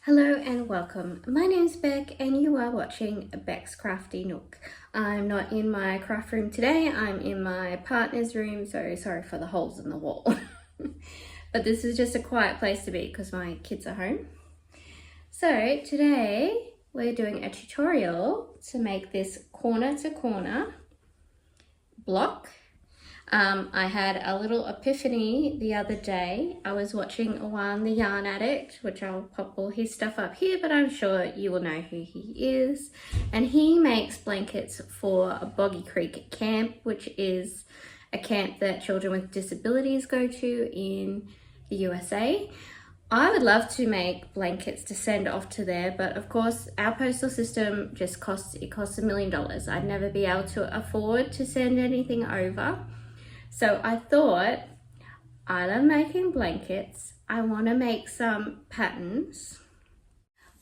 Hello and welcome. My name's Beck and you are watching Beck's Crafty Nook. I'm not in my craft room today, I'm in my partner's room, so sorry for the holes in the wall. But this is just a quiet place to be because my kids are home. So today we're doing a tutorial to make this corner to corner block. I had a little epiphany the other day. I was watching Juan the Yarn Addict, which I'll pop all his stuff up here, but I'm sure you will know who he is. And he makes blankets for a Boggy Creek camp, which is a camp that children with disabilities go to in the USA. I would love to make blankets to send off to there, but of course our postal system just costs $1 million. I'd never be able to afford to send anything over. So I thought, I love making blankets. I want to make some patterns.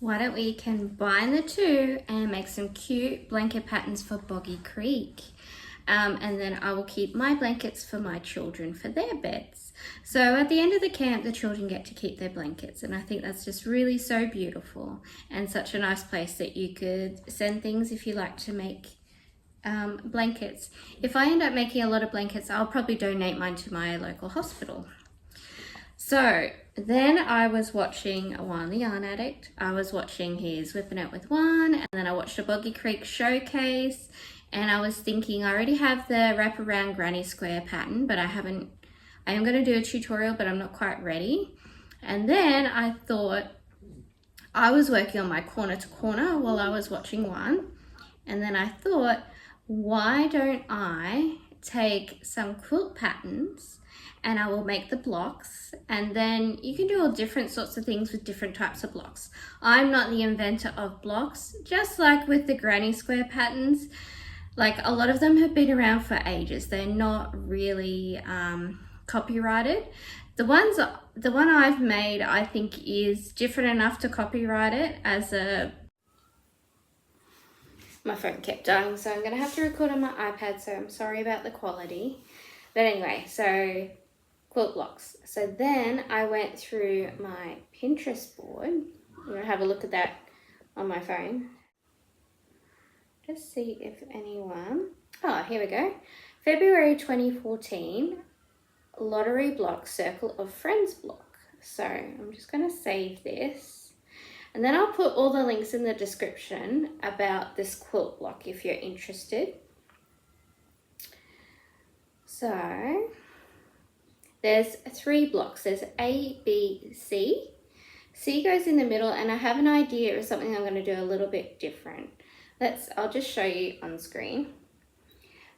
Why don't we combine the two and make some cute blanket patterns for Boggy Creek? And then I will keep my blankets for my children for their beds. So at the end of the camp, the children get to keep their blankets. And I think that's just really so beautiful and such a nice place that you could send things if you like to make blankets. If I end up making a lot of blankets, I'll probably donate mine to my local hospital. So then I was watching Juan the Yarn Addict. I was watching his Whipping It with Juan, and then I watched a Boggy Creek showcase, and I was thinking I already have the wraparound granny square pattern, but I am going to do a tutorial, but I'm not quite ready. And then I thought, I was working on my corner to corner while I was watching Juan, and then I thought, why don't I take some quilt patterns and I will make the blocks, and then you can do all different sorts of things with different types of blocks. I'm not the inventor of blocks, just like with the granny square patterns. Like, a lot of them have been around for ages. They're not really copyrighted. The one I've made, I think, is different enough to copyright it as a... My phone kept dying, so I'm going to have to record on my iPad, so I'm sorry about the quality. But anyway, so quilt blocks. So then I went through my Pinterest board. I'm going to have a look at that on my phone. Just see if anyone... Oh, here we go. February 2014, Lottery Block Circle of Friends block. So I'm just going to save this. And then I'll put all the links in the description about this quilt block if you're interested. So there's 3 blocks. There's A, B, C. C goes in the middle, and I have an idea of something I'm going to do a little bit different. I'll just show you on screen.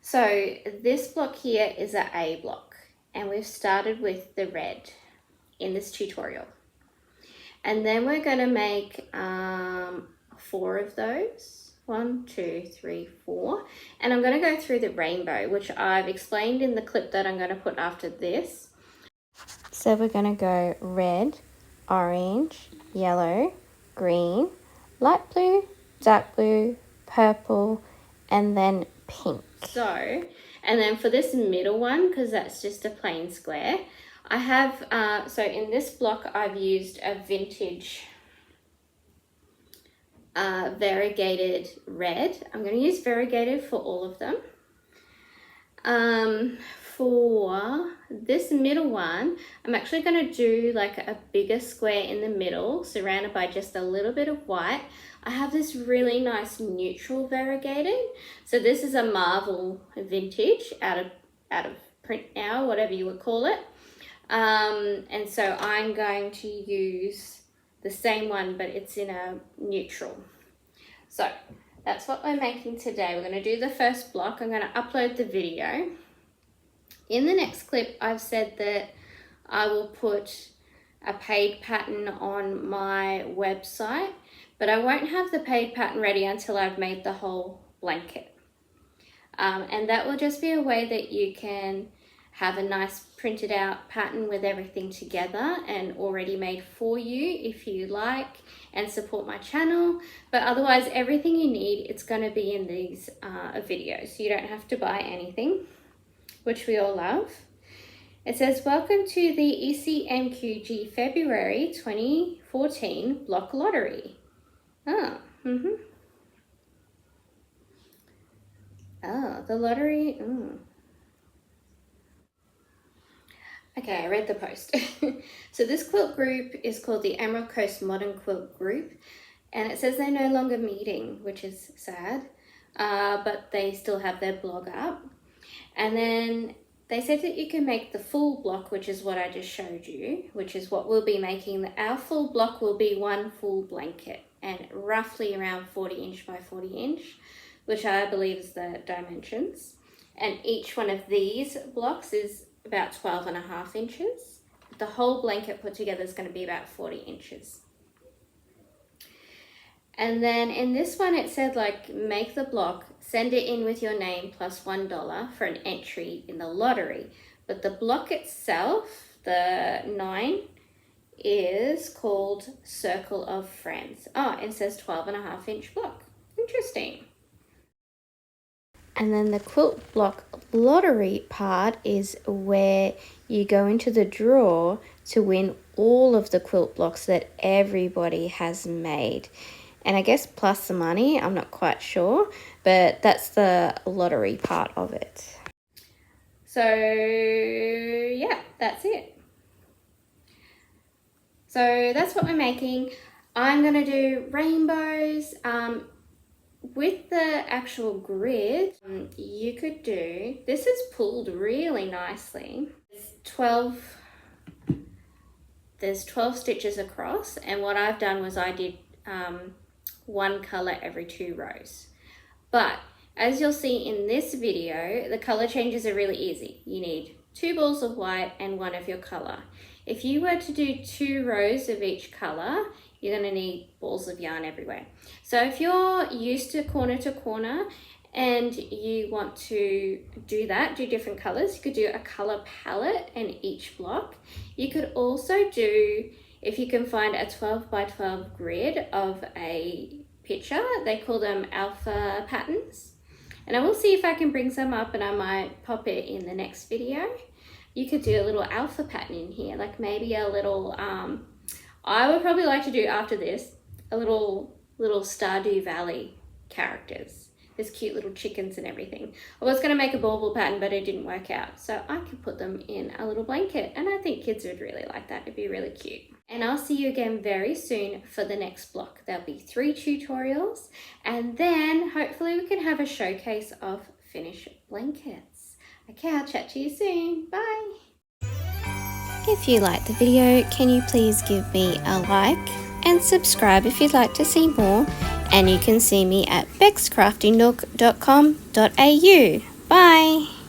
So this block here is an A block, and we've started with the red in this tutorial. And then we're going to make 4 of those. 1, 2, 3, 4. And I'm going to go through the rainbow, which I've explained in the clip that I'm going to put after this. So we're going to go red, orange, yellow, green, light blue, dark blue, purple, and then pink. So, and then for this middle one, because that's just a plain square, I have, so in this block, I've used a vintage variegated red. I'm going to use variegated for all of them. For this middle one, I'm actually going to do like a bigger square in the middle, surrounded by just a little bit of white. I have this really nice neutral variegated. So this is a Marvel vintage out of print now, whatever you would call it. And so I'm going to use the same one, but it's in a neutral. So that's what we're making today. We're going to do the first block. I'm going to upload the video. In the next clip, I've said that I will put a paid pattern on my website, but I won't have the paid pattern ready until I've made the whole blanket. And that will just be a way that you can have a nice printed out pattern with everything together and already made for you if you like, and support my channel. But otherwise, everything you need, it's going to be in these videos. You don't have to buy anything, which we all love. It says, welcome to the ECMQG February 2014 block lottery. Oh, Oh, the lottery. Okay, I read the post. So this quilt group is called the Emerald Coast Modern Quilt Group, and it says they're no longer meeting, which is sad, but they still have their blog up. And then they said that you can make the full block, which is what I just showed you, which is what we'll be making. Our full block will be one full blanket and roughly around 40 inch by 40 inch, which I believe is the dimensions. And each one of these blocks is about 12.5 inches. The whole blanket put together is going to be about 40 inches. And then in this one, it said like, make the block, send it in with your name plus $1 for an entry in the lottery. But the block itself, the 9, is called Circle of Friends. Oh, it says 12.5 inch block. Interesting. And then the quilt block lottery part is where you go into the draw to win all of the quilt blocks that everybody has made. And I guess plus the money, I'm not quite sure, but that's the lottery part of it. So yeah, that's it. So that's what we're making. I'm gonna do rainbows. With the actual grid, you could do, this is pulled really nicely. There's 12 stitches across, and what I've done was I did one color every 2 rows. But as you'll see in this video, the color changes are really easy. You need 2 balls of white and 1 of your color. If you were to do 2 rows of each color, you're going to need balls of yarn everywhere. So if you're used to corner and you want to do that, do different colors, you could do a color palette in each block. You could also do, if you can find a 12 by 12 grid of a picture, they call them alpha patterns. And I will see if I can bring some up, and I might pop it in the next video. You could do a little alpha pattern in here, like maybe a little, I would probably like to do after this, a little Stardew Valley characters. There's cute little chickens and everything. I was going to make a bauble pattern, but it didn't work out. So I could put them in a little blanket, and I think kids would really like that. It'd be really cute. And I'll see you again very soon for the next block. There'll be 3 tutorials, and then hopefully we can have a showcase of finished blankets. Okay, I'll chat to you soon. Bye. If you liked the video, can you please give me a like and subscribe if you'd like to see more. And you can see me at bexcraftynook.com.au. Bye!